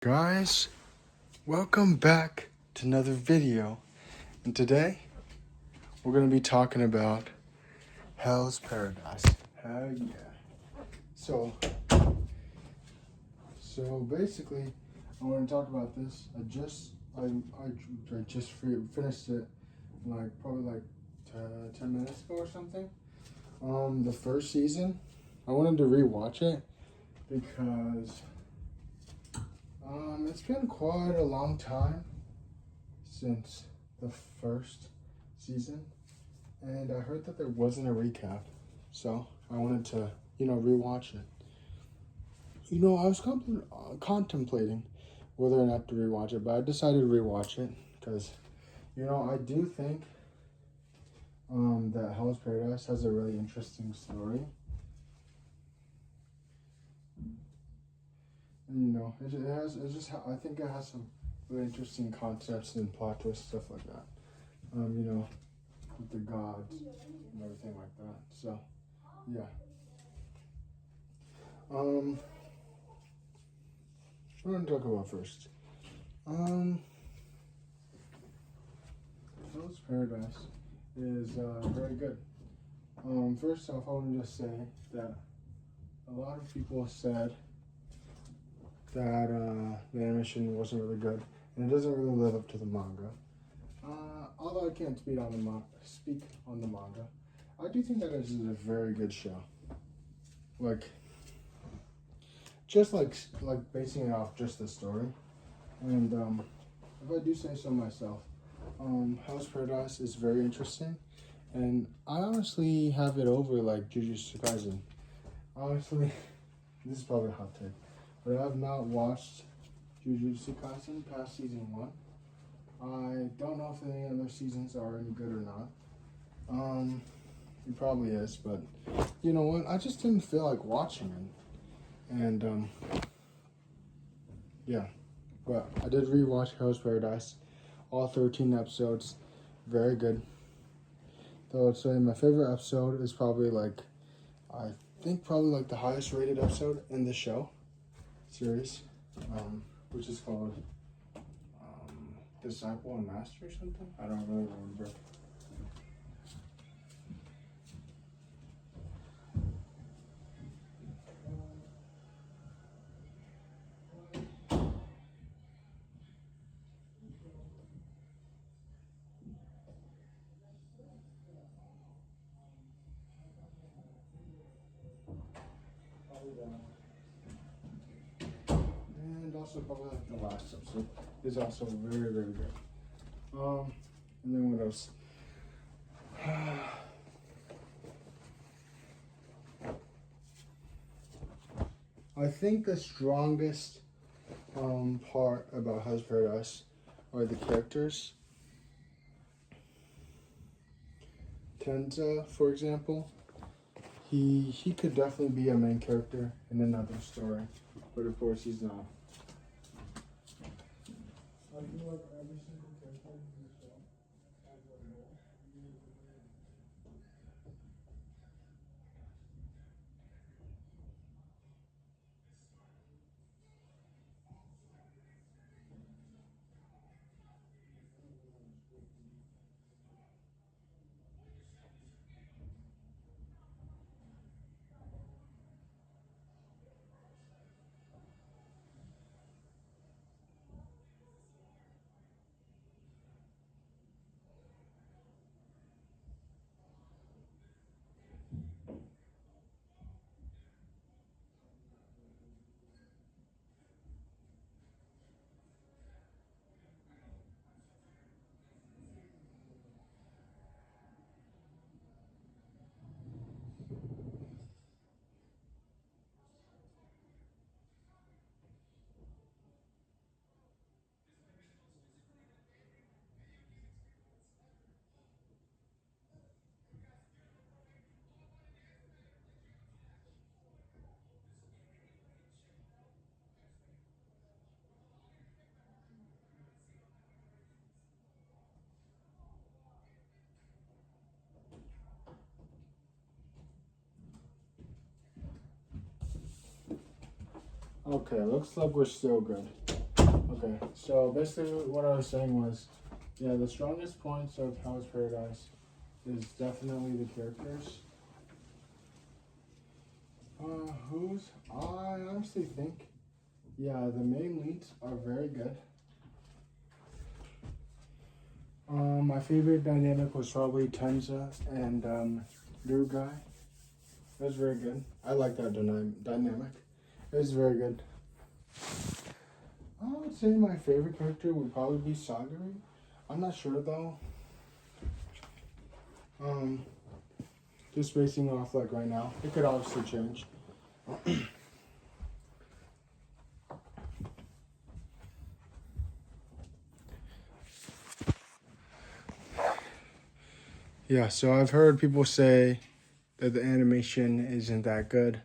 Guys, welcome back to another video. And today we're going to be talking about Hell's Paradise. Hell yeah. So basically I want to talk about this. I just finished it probably 10 minutes ago or something. The first season. I wanted to rewatch it because it's been quite a long time since the first season, and I heard that there wasn't a recap, so I wanted to, rewatch it. I was contemplating whether or not to rewatch it, but I decided to rewatch it because, I do think that Hell's Paradise has a really interesting story. And, I think it has some really interesting concepts and plot twists, stuff like that. With the gods and everything like that. So, yeah. What do I want to talk about first? Hell's Paradise is very good. First off, I want to just say that a lot of people said that the animation wasn't really good, and it doesn't really live up to the manga. Although I can't speak on the manga, I do think that it is a very good show. Just basing it off just the story, and if I do say so myself, Hell's Paradise is very interesting, and I honestly have it over like Jujutsu Kaisen. Honestly, this is probably a hot take, but I have not watched Jujutsu Kaisen past season 1. I don't know if any other seasons are any good or not. It probably is, but you know what? I just didn't feel like watching it. And yeah. But I did rewatch Hell's Paradise. All 13 episodes. Very good. Though I'd say my favorite episode is probably the highest rated episode in the show series. Which is called Disciple and Master or something? I don't really remember. And also probably the last episode is also very, very good. And then what else? I think the strongest part about Hell's Paradise are the characters. Tenza, for example, he could definitely be a main character in another story, but of course he's not. I feel like every single character in the show has a role. Okay, looks like we're still good. Okay, so basically what I was saying was, yeah, the strongest points of Hell's Paradise is definitely the characters. I honestly think, yeah, the main leads are very good. My favorite dynamic was probably Tenza and New Guy. It was very good. I like that dynamic. It was very good. I would say my favorite character would probably be Sagari. I'm not sure though. Just basing off like right now, it could obviously change. Yeah, so I've heard people say that the animation isn't that good,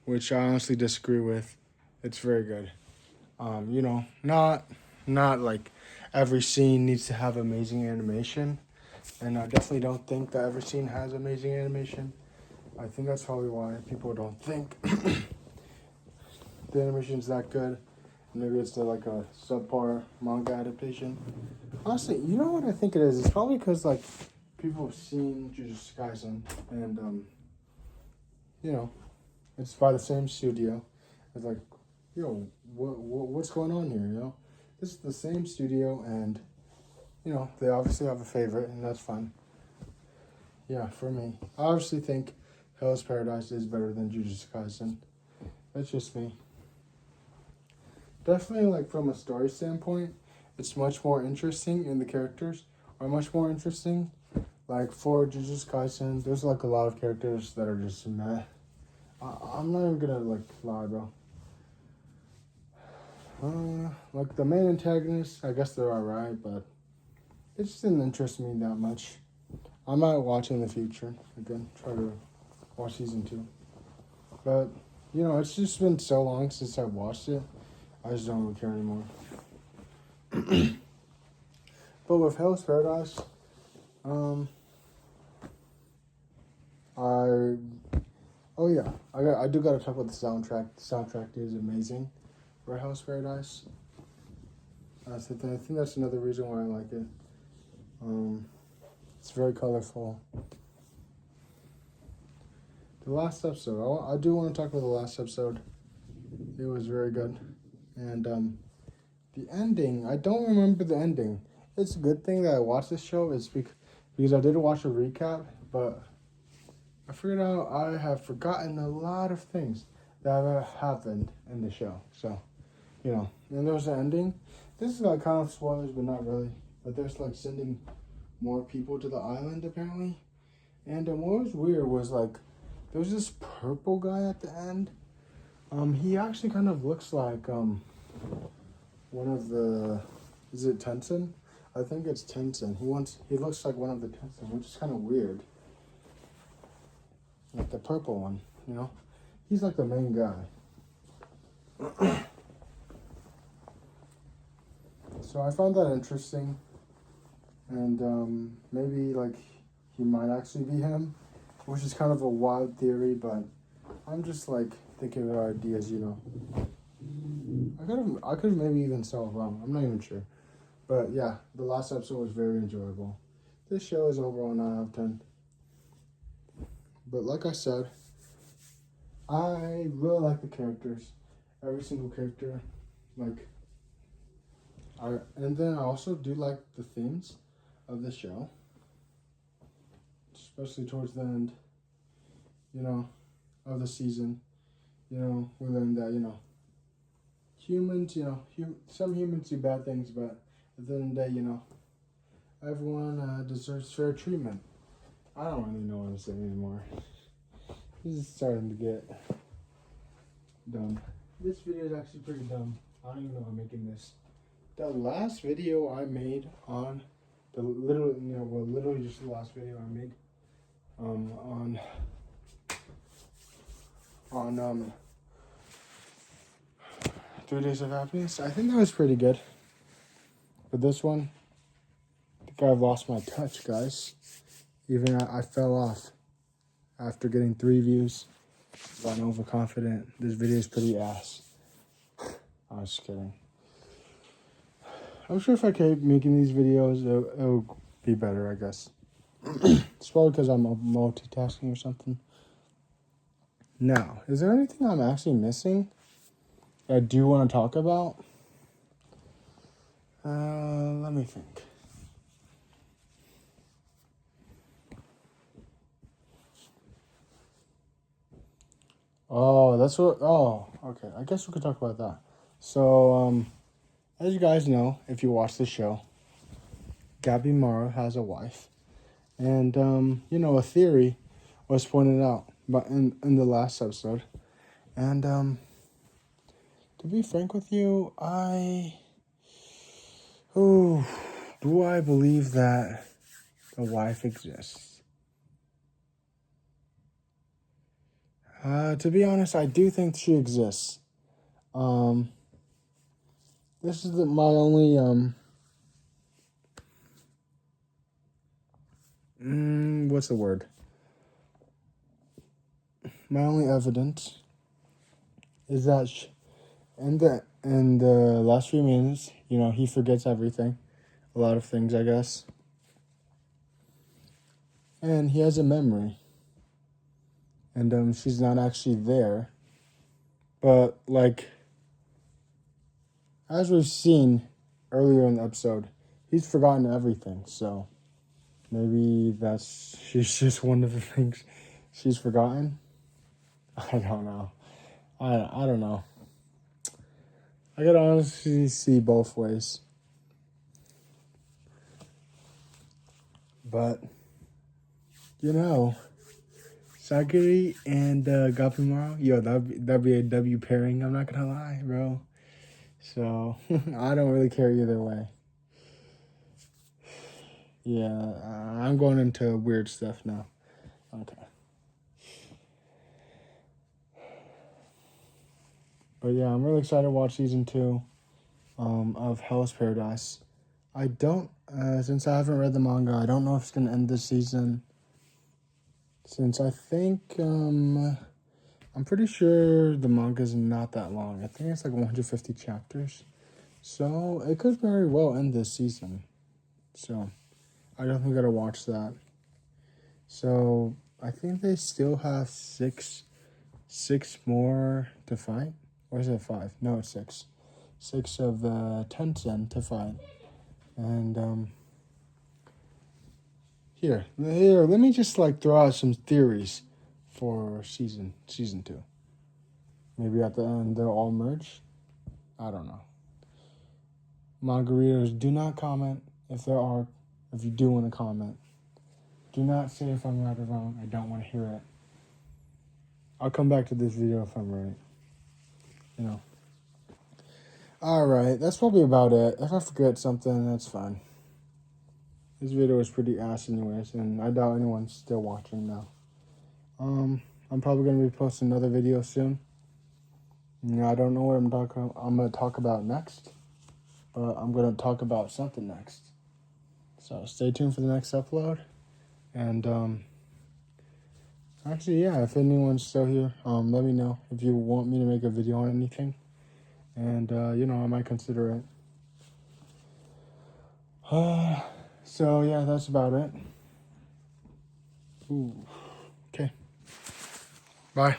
which I honestly disagree with. It's very good. You know, not like every scene needs to have amazing animation, and I definitely don't think that every scene has amazing animation. I think that's probably why people don't think the animation's that good. Maybe it's like a subpar manga adaptation. Honestly, you know what I think it is? It's probably because like people have seen Jujutsu Kaisen, and you know, it's by the same studio. It's like, yo, what's going on here? You know, this is the same studio, and you know they obviously have a favorite, and that's fine. Yeah, for me, I obviously think Hell's Paradise is better than Jujutsu Kaisen. That's just me. Definitely, like from a story standpoint, it's much more interesting, and the characters are much more interesting. Like for Jujutsu Kaisen, there's like a lot of characters that are just meh. I'm not even gonna like lie, bro. Like the main antagonists, I guess they're alright, but it just didn't interest me that much. I might watch in the future again, try to watch season 2. But you know, it's just been so long since I watched it. I just don't really care anymore. But with Hell's Paradise, I oh yeah, I do gotta talk about the soundtrack. The soundtrack is amazing for Hell's Paradise. I think that's another reason why I like it. It's very colorful. The last episode, I do want to talk about the last episode. It was very good, and the ending. I don't remember the ending. It's a good thing that I watched this show. It's because I did watch a recap, but I figured out I have forgotten a lot of things that have happened in the show. So, you know, and there was an ending. This is like kind of spoilers, but not really. But there's like sending more people to the island apparently. And what was weird was like there was this purple guy at the end. He actually kind of looks like one of the, is it Tensen? I think it's Tensen. He looks like one of the Tensen, which is kind of weird. Like the purple one, you know? He's like the main guy. So I found that interesting. And maybe like he might actually be him, which is kind of a wild theory, but I'm just like thinking of ideas, you know. I could have maybe even saw it wrong. I'm not even sure. But yeah, the last episode was very enjoyable. This show is overall 9 out of 10. But like I said, I really like the characters. Every single character. And then I also do like the themes of the show. Especially towards the end, you know, of the season. You know, we learned that, you know, humans, you know, some humans do bad things, but at the end of the day, you know, everyone deserves fair treatment. I don't really know what I'm saying anymore. This is starting to get dumb. This video is actually pretty dumb. I don't even know how I'm making this. The last video I made on literally just the last video I made on 3 Days of Happiness. I think that was pretty good. But this one, I think I've lost my touch, guys. Even I fell off after getting 3 views. I'm overconfident. This video is pretty ass. I was just kidding. I'm sure if I keep making these videos, it'll be better, I guess. It's probably because I'm multitasking or something. Now, is there anything I'm actually missing that I do want to talk about? Let me think. Oh, that's what. Oh, okay. I guess we could talk about that. So, as you guys know, if you watch the show, Gabby Mara has a wife, and a theory was pointed out, but in the last episode, and to be frank with you, do I believe that the wife exists? To be honest, I do think she exists. This is my only what's the word? My only evidence is that in the last few minutes, he forgets everything, a lot of things, I guess, and he has a memory, and she's not actually there, but like as we've seen earlier in the episode, he's forgotten everything. So maybe she's just one of the things she's forgotten. I don't know. I don't know. I could honestly see both ways. But, Sakuri and Gapimaro, that'd be a W pairing, I'm not gonna lie, bro. So, I don't really care either way. Yeah, I'm going into weird stuff now. Okay. But yeah, I'm really excited to watch season 2 of Hell's Paradise. I don't, since I haven't read the manga, I don't know if it's going to end this season. Since I think, I'm pretty sure the manga's not that long. I think it's like 150 chapters. So it could very well end this season. So I definitely got to watch that. So I think they still have six more to fight. Or is it 5? No, it's 6. 6 of the Tencent to fight. And here, let me just throw out some theories for season 2. Maybe at the end they'll all merge. I don't know. Margaritas, do not comment if you do want to comment. Do not say if I'm right or wrong. I don't want to hear it. I'll come back to this video if I'm right. Alright, that's probably about it. If I forget something, that's fine. This video is pretty ass anyways, and I doubt anyone's still watching now. I'm probably going to be posting another video soon. I don't know what I'm going to talk about next, but I'm going to talk about something next. So stay tuned for the next upload. And, actually, yeah, if anyone's still here, let me know if you want me to make a video on anything. And, I might consider it. So, yeah, that's about it. Ooh. Okay. Bye.